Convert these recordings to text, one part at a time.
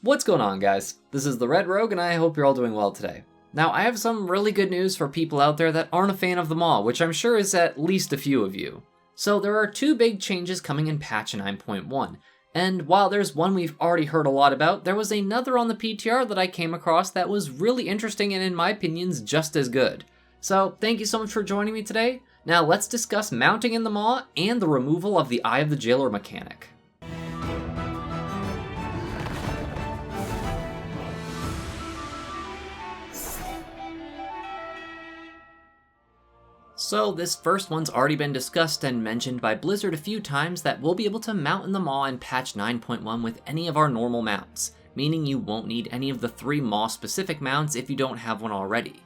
What's going on, guys? This is the Red Rogue and I hope you're all doing well today. Now, I have some really good news for people out there that aren't a fan of them all, which I'm sure is at least a few of you. So there are two big changes coming in patch 9.1, and while there's one we've already heard a lot about, there was another on the PTR that I came across that was really interesting and in my opinions just as good. So thank you so much for joining me today. Now let's discuss mounting in the maw and the removal of the Eye of the Jailer mechanic. So this first one's already been discussed and mentioned by Blizzard a few times that we'll be able to mount in the maw in patch 9.1 with any of our normal mounts, meaning you won't need any of the 3 maw specific mounts if you don't have one already.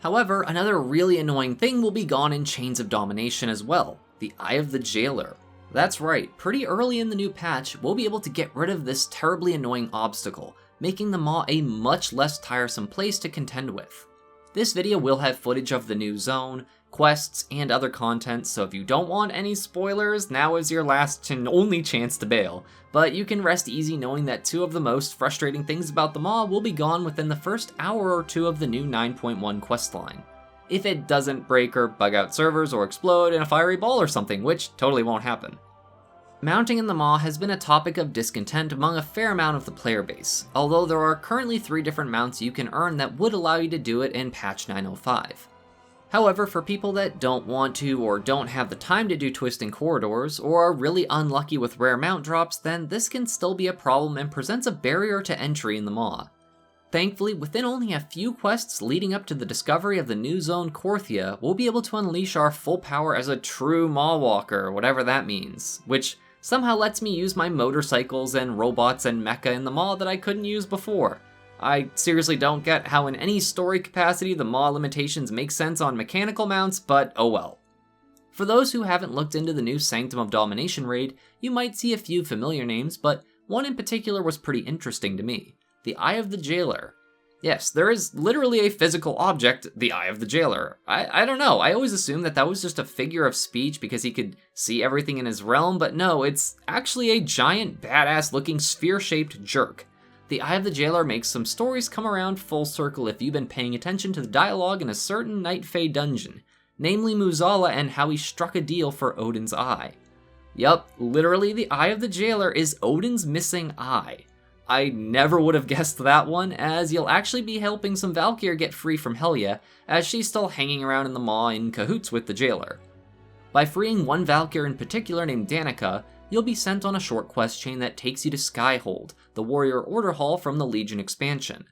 However, another really annoying thing will be gone in Chains of Domination as well, the Eye of the Jailer. That's right, pretty early in the new patch, we'll be able to get rid of this terribly annoying obstacle, making the maw a much less tiresome place to contend with. This video will have footage of the new zone, quests, and other content, so if you don't want any spoilers, now is your last and only chance to bail. But you can rest easy knowing that 2 of the most frustrating things about the maw will be gone within the first hour or 2 of the new 9.1 questline. If it doesn't break or bug out servers or explode in a fiery ball or something, which totally won't happen. Mounting in the maw has been a topic of discontent among a fair amount of the player base, although there are currently 3 different mounts you can earn that would allow you to do it in patch 9.05. However, for people that don't want to or don't have the time to do twisting corridors, or are really unlucky with rare mount drops, then this can still be a problem and presents a barrier to entry in the maw. Thankfully, within only a few quests leading up to the discovery of the new zone Korthia, we'll be able to unleash our full power as a true maw walker, whatever that means, which somehow lets me use my motorcycles and robots and mecha in the maw that I couldn't use before. I seriously don't get how in any story capacity the maw limitations make sense on mechanical mounts, but oh well. For those who haven't looked into the new Sanctum of Domination raid, you might see a few familiar names, but one in particular was pretty interesting to me. The Eye of the Jailer. Yes, there is literally a physical object, the Eye of the Jailer. I don't know, I always assumed that was just a figure of speech because he could see everything in his realm, but no, it's actually a giant badass looking sphere-shaped jerk. The Eye of the Jailer makes some stories come around full circle if you've been paying attention to the dialogue in a certain Night Fae dungeon, namely Muzala and how he struck a deal for Odin's eye. Yup, literally the Eye of the Jailer is Odin's missing eye. I never would have guessed that one, as you'll actually be helping some Valkyr get free from Helya, as she's still hanging around in the maw in cahoots with the Jailer. By freeing one Valkyr in particular named Danica, you'll be sent on a short quest chain that takes you to Skyhold, the Warrior Order Hall from the Legion expansion.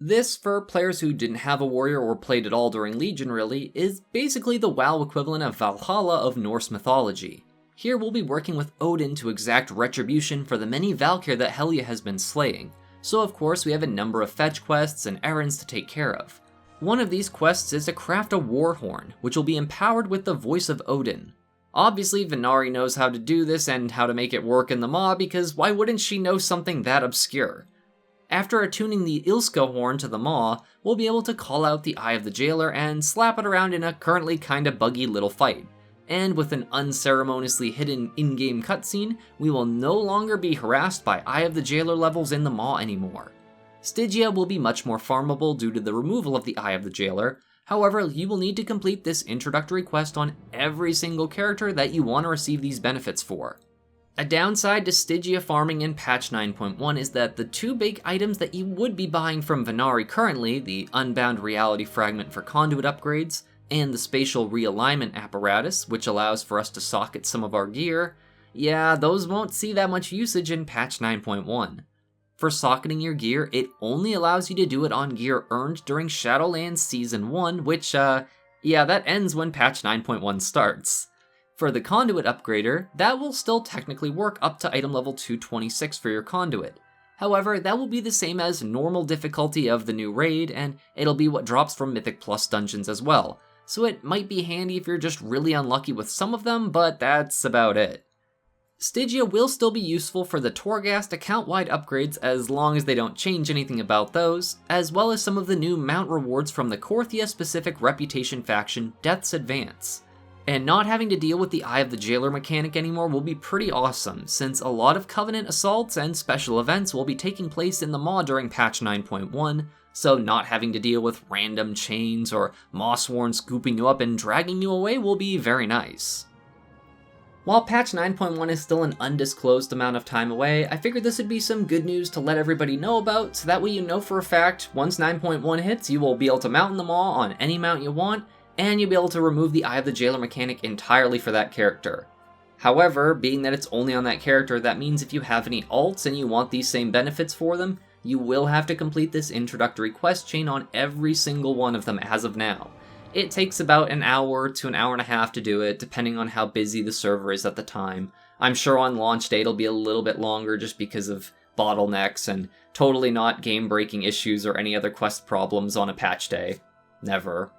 This, for players who didn't have a warrior or played at all during Legion really, is basically the WoW equivalent of Valhalla of Norse mythology. Here we'll be working with Odin to exact retribution for the many Valkyr that Helya has been slaying, so of course we have a number of fetch quests and errands to take care of. One of these quests is to craft a war horn, which will be empowered with the voice of Odin. Obviously, Venari knows how to do this and how to make it work in the maw, because why wouldn't she know something that obscure? After attuning the Ilska horn to the maw, we'll be able to call out the Eye of the Jailer and slap it around in a currently kinda buggy little fight. And with an unceremoniously hidden in-game cutscene, we will no longer be harassed by Eye of the Jailer levels in the maw anymore. Stygia will be much more farmable due to the removal of the Eye of the Jailer. However, you will need to complete this introductory quest on every single character that you want to receive these benefits for. A downside to Stygia Farming in patch 9.1 is that the 2 big items that you would be buying from Venari currently, the Unbound Reality Fragment for conduit upgrades, and the Spatial Realignment Apparatus, which allows for us to socket some of our gear, yeah, those won't see that much usage in patch 9.1. For socketing your gear, it only allows you to do it on gear earned during Shadowlands Season 1, which, yeah, that ends when patch 9.1 starts. For the Conduit Upgrader, that will still technically work up to item level 226 for your Conduit. However, that will be the same as normal difficulty of the new raid, and it'll be what drops from Mythic Plus dungeons as well, so it might be handy if you're just really unlucky with some of them, but that's about it. Stygia will still be useful for the Torghast account-wide upgrades as long as they don't change anything about those, as well as some of the new mount rewards from the Korthia-specific reputation faction, Death's Advance. And not having to deal with the Eye of the Jailer mechanic anymore will be pretty awesome, since a lot of Covenant assaults and special events will be taking place in the Maw during patch 9.1, so not having to deal with random chains or Mossworn scooping you up and dragging you away will be very nice. While patch 9.1 is still an undisclosed amount of time away, I figured this would be some good news to let everybody know about, so that way you know for a fact, once 9.1 hits, you will be able to mount in the Maw on any mount you want, and you'll be able to remove the Eye of the Jailer mechanic entirely for that character. However, being that it's only on that character, that means if you have any alts and you want these same benefits for them, you will have to complete this introductory quest chain on every single one of them as of now. It takes about an hour to an hour and a half to do it, depending on how busy the server is at the time. I'm sure on launch day it'll be a little bit longer just because of bottlenecks and totally not game-breaking issues or any other quest problems on a patch day. Never.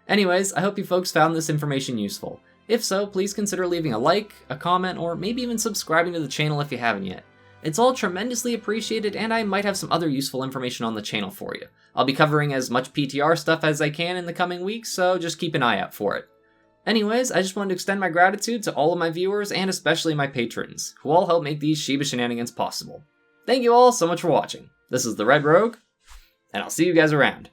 Anyways, I hope you folks found this information useful. If so, please consider leaving a like, a comment, or maybe even subscribing to the channel if you haven't yet. It's all tremendously appreciated, and I might have some other useful information on the channel for you. I'll be covering as much PTR stuff as I can in the coming weeks, so just keep an eye out for it. Anyways, I just wanted to extend my gratitude to all of my viewers, and especially my patrons, who all help make these Shiba Shenanigans possible. Thank you all so much for watching. This is the Red Rogue, and I'll see you guys around.